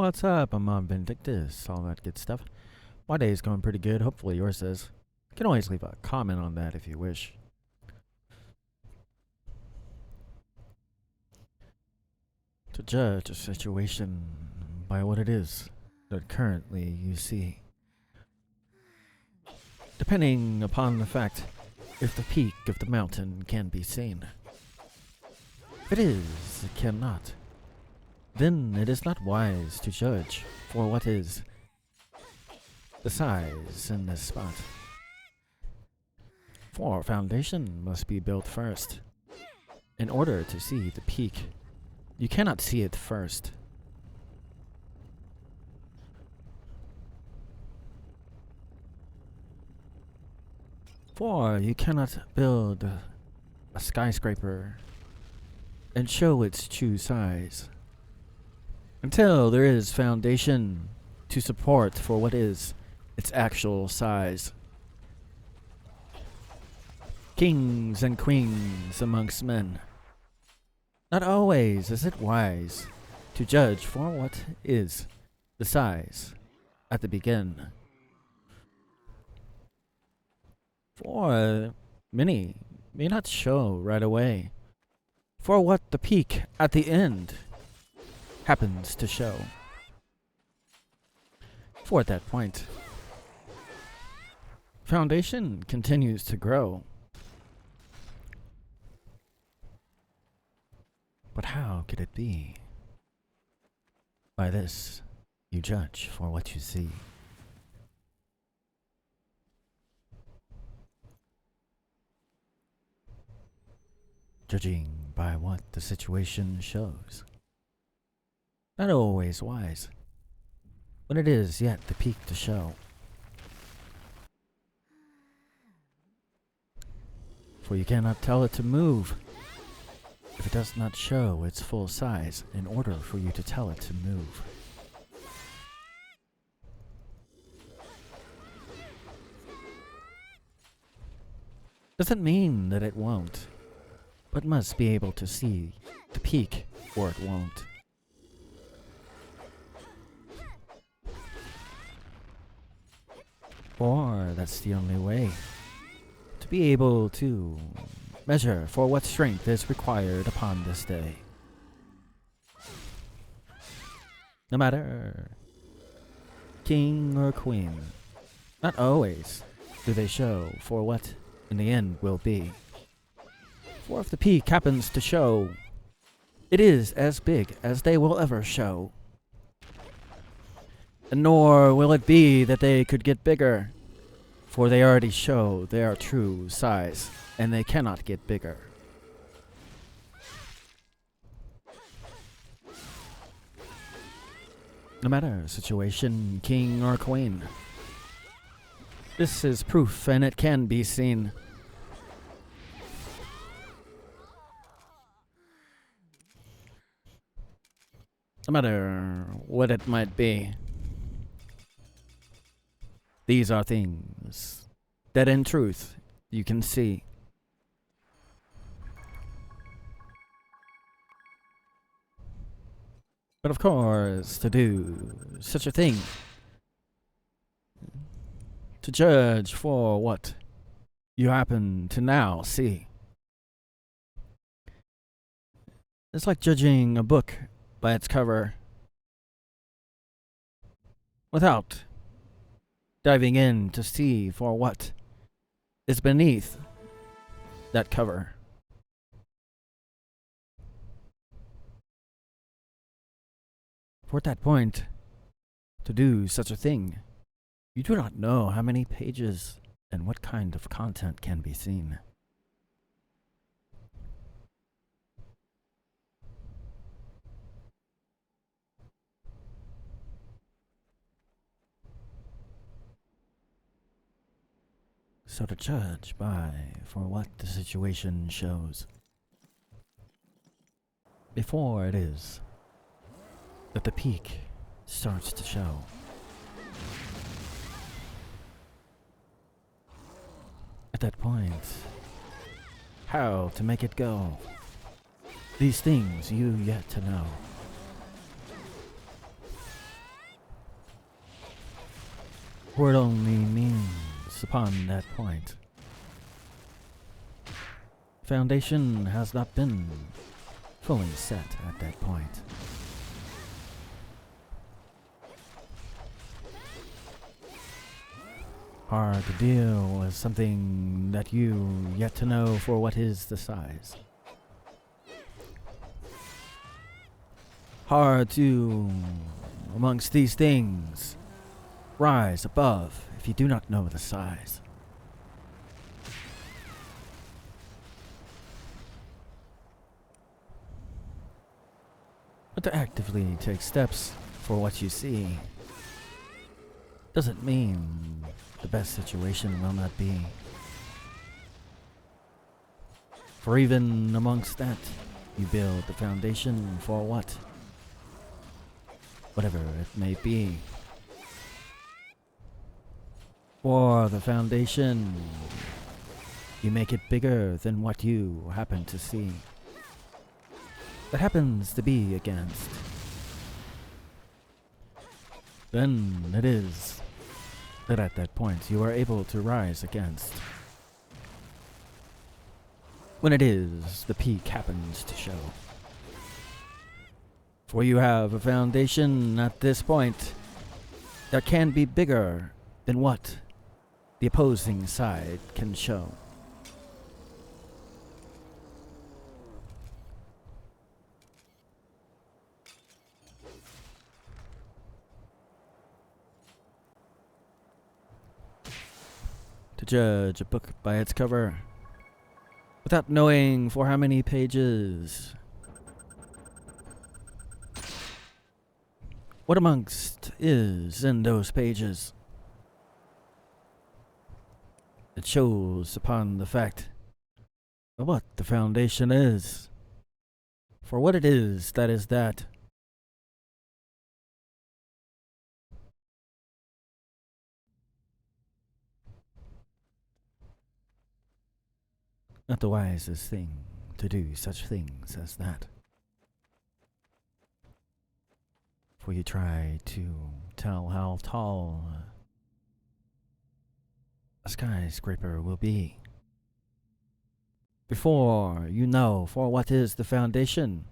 What's up? I'm on Vindictus, all that good stuff. My day's going pretty good. Hopefully yours is. You can always leave a comment on that if you wish. To judge a situation by what it is that currently you see, depending upon the fact if the peak of the mountain can be seen. If it is, it cannot. Then it is not wise to judge for what is the size in this spot. For a foundation must be built first. In order to see the peak, you cannot see it first. For you cannot build a skyscraper and show its true size until there is foundation to support for what is its actual size. Kings and queens amongst men. Not always is it wise to judge for what is the size at the begin. For many may not show right away for what the peak at the end happens to show. For at that point, foundation continues to grow. But how could it be? By this, you judge for what you see. Judging by what the situation shows. Not always wise, when it is yet the peak to show. For you cannot tell it to move if it does not show its full size in order for you to tell it to move. Doesn't mean that it won't, but must be able to see the peak or it won't. Or that's the only way to be able to measure for what strength is required upon this day. No matter king or queen, not always do they show for what in the end will be. For if the peak happens to show, it is as big as they will ever show. And nor will it be that they could get bigger, for they already show their true size, and they cannot get bigger. No matter situation, king or queen, this is proof and it can be seen. No matter what it might be. These are things that in truth you can see. But of course, to do such a thing, to judge for what you happen to now see, it's like judging a book by its cover without diving in to see for what is beneath that cover. For at that point, to do such a thing, you do not know how many pages and what kind of content can be seen. So to judge by for what the situation shows, before it is that the peak starts to show. At that point, how to make it go. These things you yet to know. For it only means upon that point. Foundation has not been fully set at that point. Hard to deal with something that you yet to know for what is the size. Hard to, amongst these things, rise above if you do not know the size. But to actively take steps for what you see doesn't mean the best situation will not be. For even amongst that, you build the foundation for what? Whatever it may be. For the foundation, you make it bigger than what you happen to see. That happens to be against. Then it is that at that point you are able to rise against. When it is the peak happens to show. For you have a foundation at this point that can be bigger than what the opposing side can show. To judge a book by its cover, without knowing for how many pages, what amongst is in those pages, it shows upon the fact of what the foundation is. For what it is, that is that. Not the wisest thing to do such things as that. For you try to tell how tall a skyscraper will be before you know for what is the foundation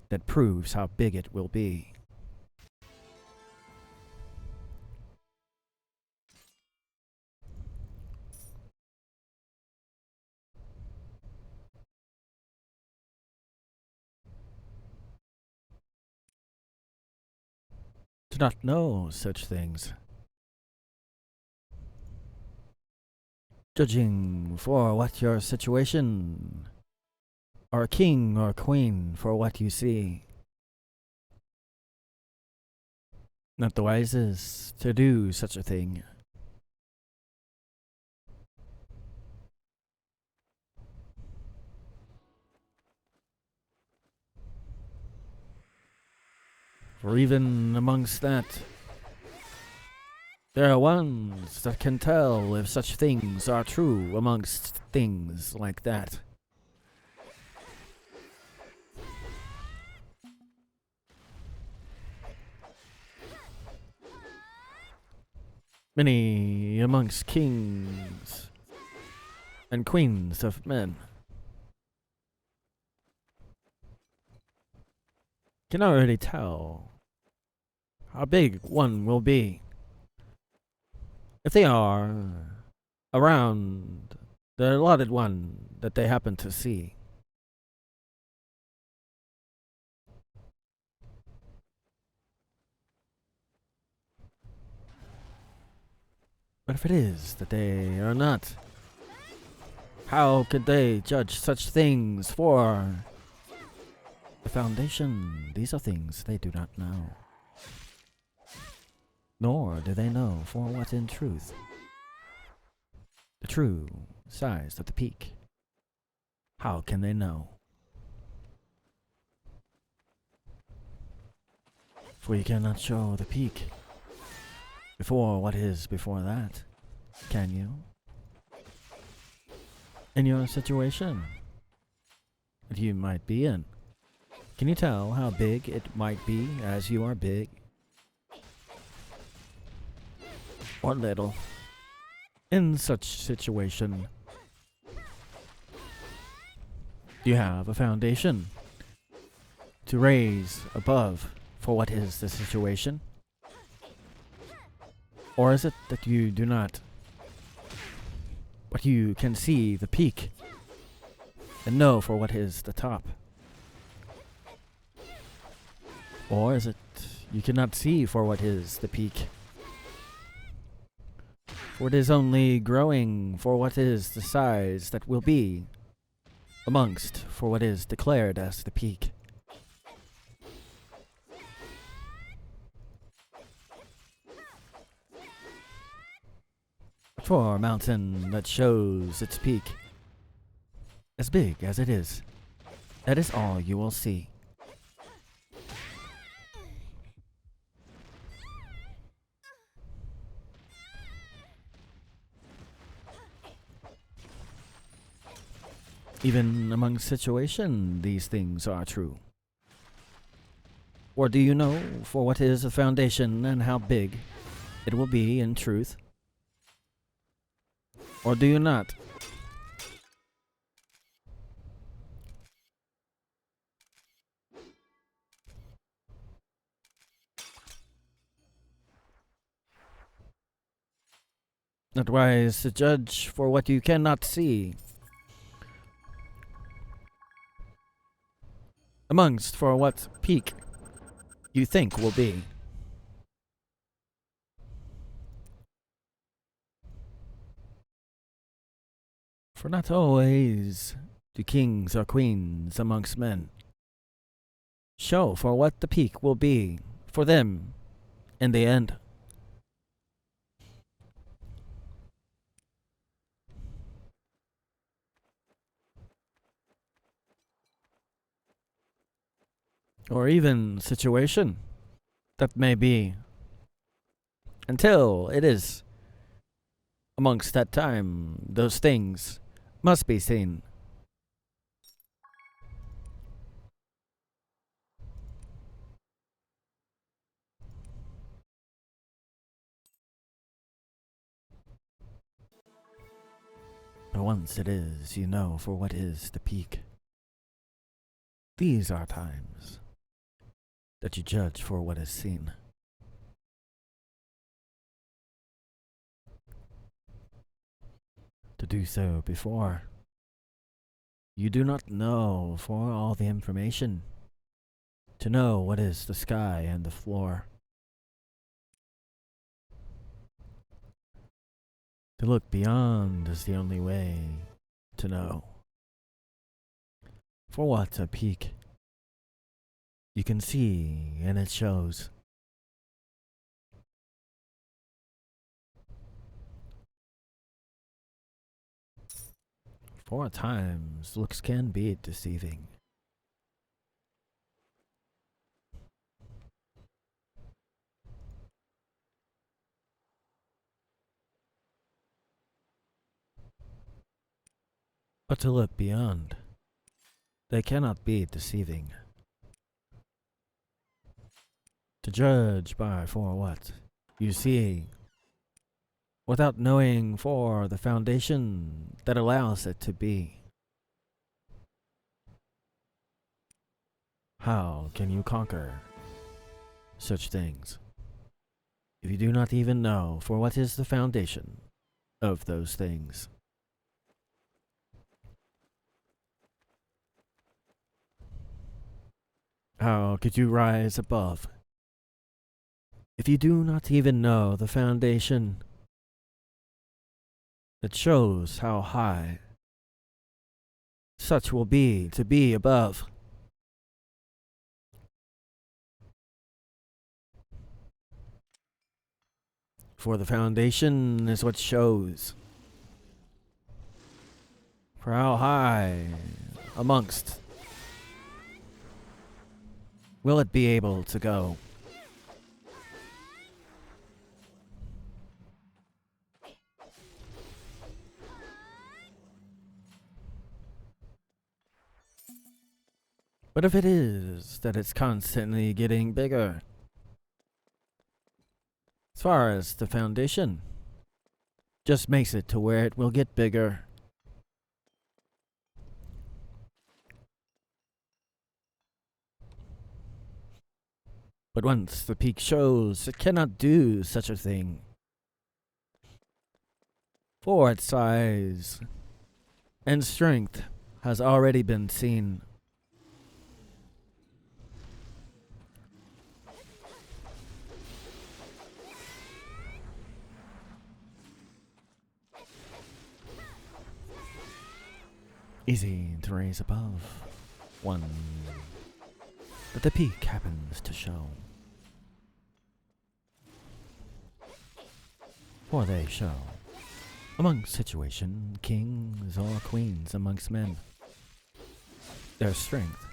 that proves how big it will be. To not know such things, judging for what your situation, or a king or queen for what you see, not the wisest to do such a thing. For even amongst that, there are ones that can tell if such things are true amongst things like that. Many amongst kings and queens of men can already tell how big one will be if they are around the allotted one that they happen to see. But if it is that they are not, how could they judge such things for the foundation? These are things they do not know. Nor do they know for what in truth the true size of the peak. How can they know? For you cannot show the peak before what is before that, can you? In your situation that you might be in, can you tell how big it might be as you are big? or little. In such situation, you have a foundation to raise above for what is the situation? Or is it that you do not, but you can see the peak and know for what is the top? Or is it you cannot see for what is the peak? For it is only growing for what is the size that will be amongst for what is declared as the peak. For a mountain that shows its peak as big as it is, that is all you will see. Even among situation, these things are true. Or do you know for what is a foundation and how big it will be in truth? Or do you not? Not wise to judge for what you cannot see. Amongst for what peak you think will be. For not always do kings or queens amongst men show for what the peak will be for them in the end. Or even situation that may be until it is amongst that time those things must be seen. But once it is, you know for what is the peak. These are times that you judge for what is seen. To do so before, you do not know for all the information, to know what is the sky and the floor. To look beyond is the only way to know. For what a peak you can see, and it shows. For at times, looks can be deceiving. But to look beyond, they cannot be deceiving. To judge by for what you see, without knowing for the foundation that allows it to be. How can you conquer such things if you do not even know for what is the foundation of those things? How could you rise above if you do not even know the foundation that shows how high such will be to be above? For the foundation is what shows for how high amongst will it be able to go. But if it is that it's constantly getting bigger, it's far as the foundation, just makes it to where it will get bigger. But once the peak shows, it cannot do such a thing. For its size and strength has already been seen. Easy to raise above one that the peak happens to show. For they show among situation kings or queens amongst men. Their strength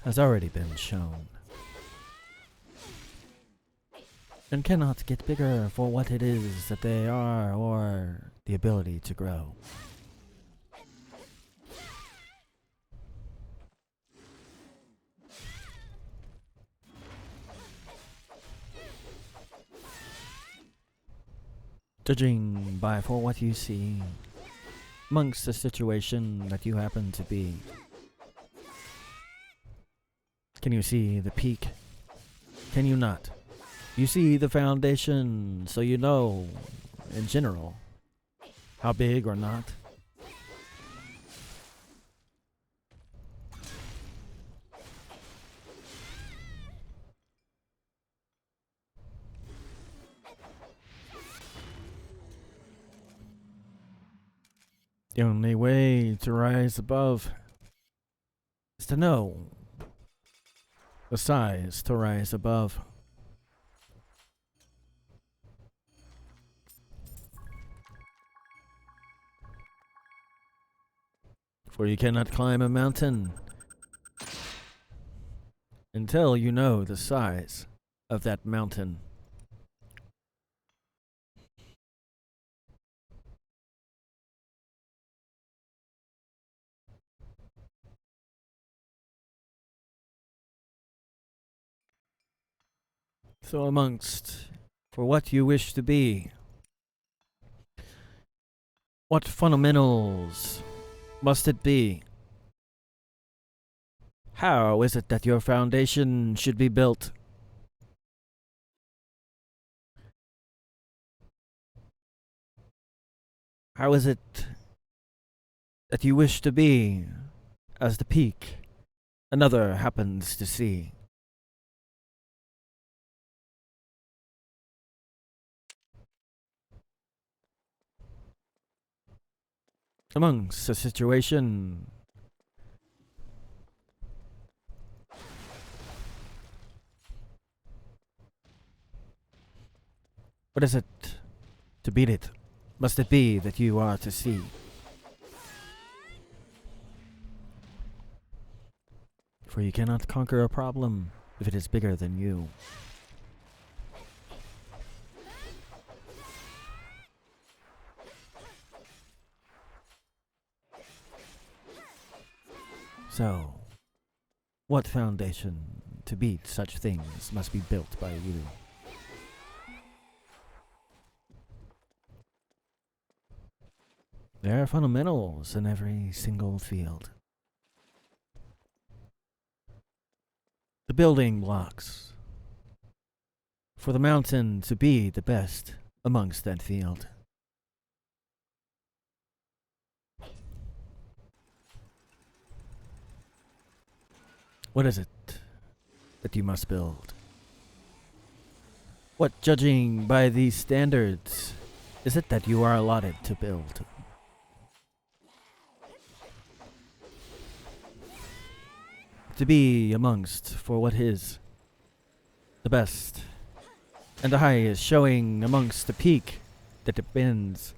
has already been shown, and cannot get bigger for what it is that they are or the ability to grow. Judging by for what you see amongst the situation that you happen to be. Can you see the peak? Can you not? You see the foundation, so you know, in general, how big or not. The only way to rise above is to know the size to rise above. For you cannot climb a mountain until you know the size of that mountain. So amongst for what you wish to be, what fundamentals must it be? How is it that your foundation should be built? How is it that you wish to be as the peak another happens to see? Amongst a situation what is it to beat it? Must it be that you are to see? For you cannot conquer a problem if it is bigger than you. So, what foundation to beat such things must be built by you? There are fundamentals in every single field. The building blocks for the mountain to be the best amongst that field. What is it that you must build? What, judging by these standards, is it that you are allotted to build? To be amongst for what is the best and the highest, showing amongst the peak that depends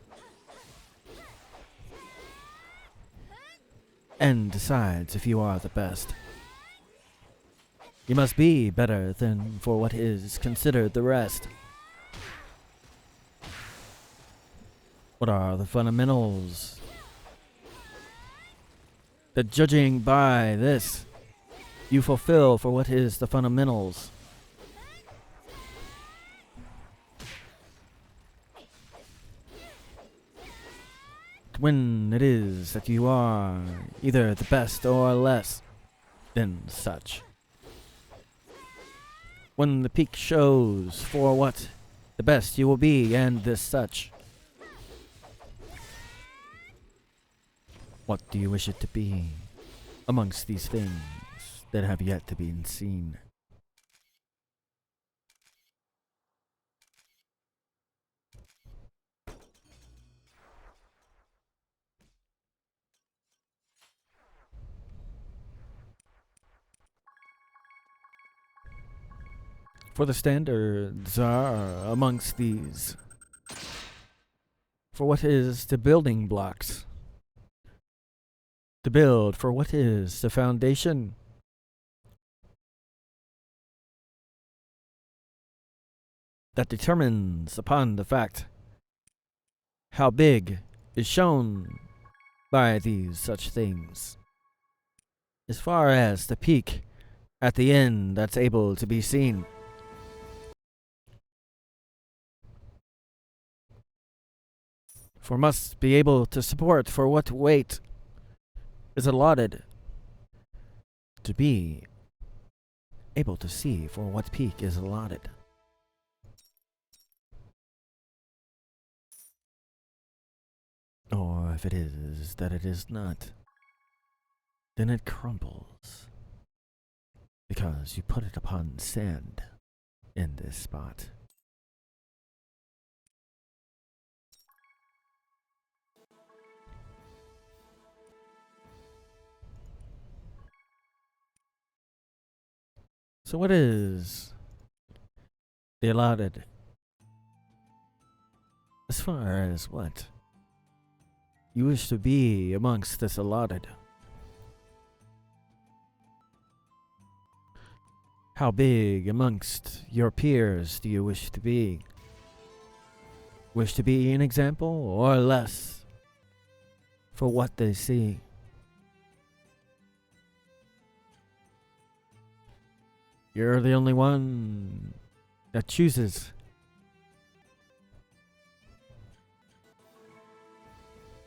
and decides if you are the best. You must be better than for what is considered the rest. What are the fundamentals? That judging by this, you fulfill for what is the fundamentals. when it is that you are either the best or less than such. When the peak shows for what the best you will be and this such. What do you wish it to be amongst these things that have yet to be seen? For the standards are amongst these. For what is the building blocks? To build for what is the foundation? That determines upon the fact how big is shown by these such things. As far as the peak at the end that's able to be seen. For must be able to support for what weight is allotted to be able to see for what peak is allotted. Or if it is that it is not, then it crumbles because you put it upon sand in this spot. So what is the allotted as far as what you wish to be amongst this allotted? How big amongst your peers do you wish to be? Wish to be an example or less for what they see? You're the only one that chooses.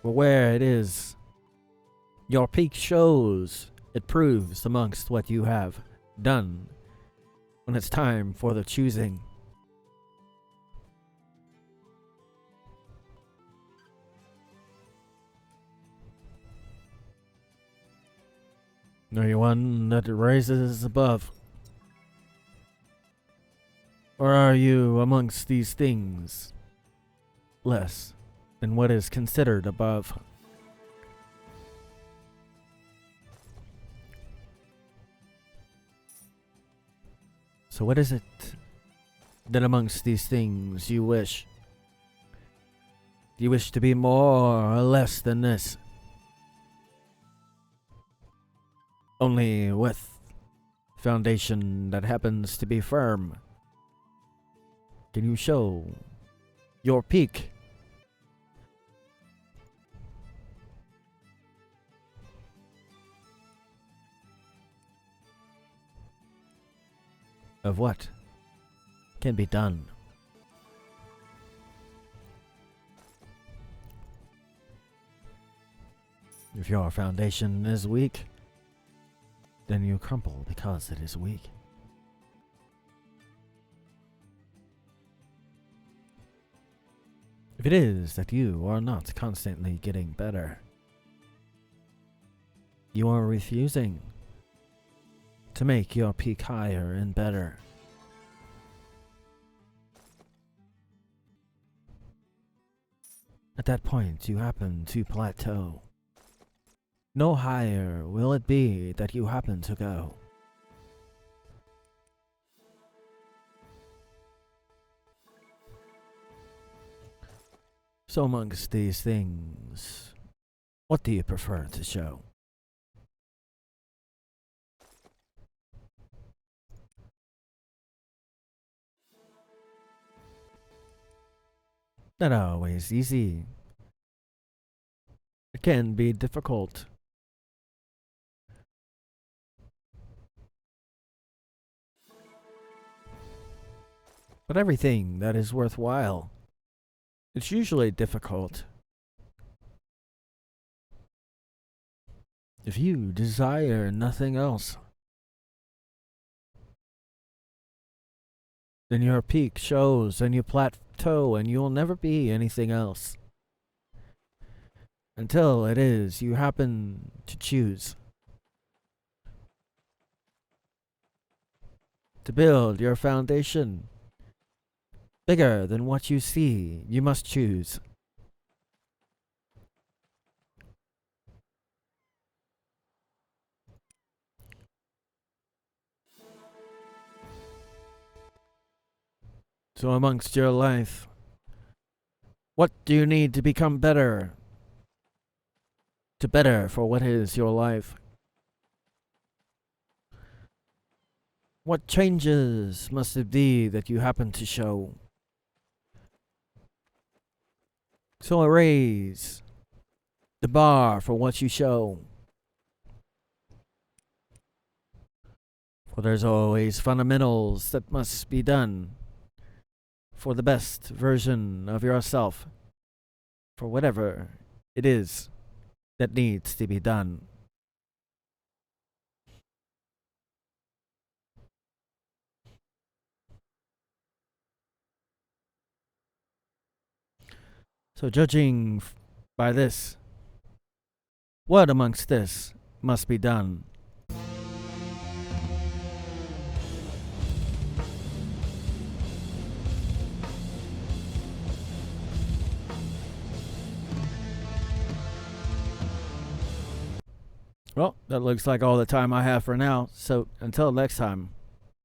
For where it is, your peak shows, it proves amongst what you have done when it's time for the choosing. Are you one that rises above? Or are you amongst these things less than what is considered above? So what is it that amongst these things you wish? Do you wish to be more or less than this? Only with foundation that happens to be firm can you show your peak. Of what can be done. If your foundation is weak, then you crumble because it is weak. If it is that you are not constantly getting better, you are refusing to make your peak higher and better. At that point, you happen to plateau. No higher will it be that you happen to go. So amongst these things, what do you prefer to show? Not always easy. It can be difficult. But everything that is worthwhile, it's usually difficult. If you desire nothing else, then your peak shows and you plateau and you'll never be anything else. Until it is you happen to choose to build your foundation bigger than what you see, you must choose. So amongst your life, what do you need to become better? To better for what is your life? What changes must it be that you happen to show? So raise the bar for what you show. For there's always fundamentals that must be done for the best version of yourself, for whatever it is that needs to be done. So judging by this, what amongst this must be done? Well, that looks like all the time I have for now, so until next time.